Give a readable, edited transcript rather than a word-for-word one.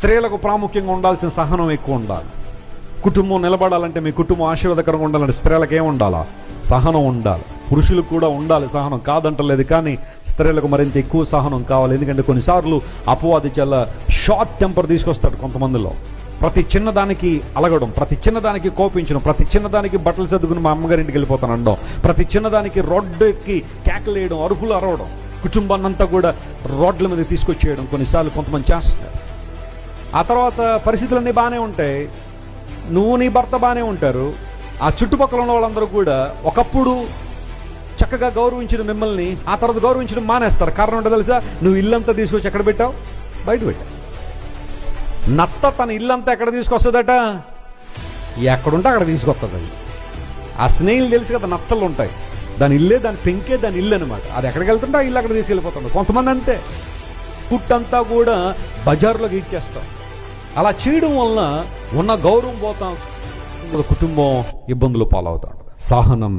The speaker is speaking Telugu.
స్త్రీలకు ప్రాముఖ్యంగా ఉండాల్సిన సహనం ఎక్కువ ఉండాలి. కుటుంబం నిలబడాలంటే, మీ కుటుంబం ఆశీర్వాదకరంగా ఉండాలంటే స్త్రీలకు ఏం ఉండాలా? సహనం ఉండాలి. పురుషులకు కూడా ఉండాలి సహనం, కాదంటలేదు. కానీ స్త్రీలకు మరింత ఎక్కువ సహనం కావాలి. ఎందుకంటే కొన్నిసార్లు అపవాది చాలా షార్ట్ టెంపర్ తీసుకొస్తాడు కొంతమందిలో. ప్రతి చిన్నదానికి అలగడం, ప్రతి చిన్నదానికి కోపించడం, ప్రతి చిన్నదానికి బట్టలు సర్దుకుని మా అమ్మగారింటికి వెళ్ళిపోతాను అనడం, ప్రతి చిన్నదానికి రోడ్డుకి కేకలేయడం, అరుపులు అరవడం, కుటుంబాన్ని అంతా కూడా రోడ్ల మీద తీసుకొచ్చేయడం కొన్నిసార్లు కొంతమంది చేస్తారు. ఆ తర్వాత పరిస్థితులన్నీ బాగానే ఉంటాయి, నువ్వు నీ భర్త బాగానే ఉంటారు. ఆ చుట్టుపక్కల ఉన్న వాళ్ళందరూ కూడా ఒకప్పుడు చక్కగా గౌరవించిన మిమ్మల్ని ఆ తర్వాత గౌరవించడం మానేస్తారు. కారణం ఏంటో తెలుసా? నువ్వు ఇల్లంతా తీసుకొచ్చి ఎక్కడ పెట్టావు? బయట పెట్టావు. నత్త తన ఇల్లంతా ఎక్కడ తీసుకొస్తుందట? ఎక్కడుంటే అక్కడ తీసుకొస్తుంది. అది ఆ స్నేహితులు తెలుసు కదా, నత్తలు ఉంటాయి, దాని ఇల్లే, దాని పెంకే దాని ఇల్లు అనమాట. అది ఎక్కడికి వెళ్తుంటే ఆ ఇల్లు అక్కడ తీసుకెళ్ళిపోతుంది. కొంతమంది అంతే, పుట్టంతా కూడా బజార్లోకి ఇచ్చేస్తాం. అలా చేయడం వలన ఉన్న గౌరవం పోతాం, కుటుంబం ఇబ్బందులు పాలవుతాడు. సహనం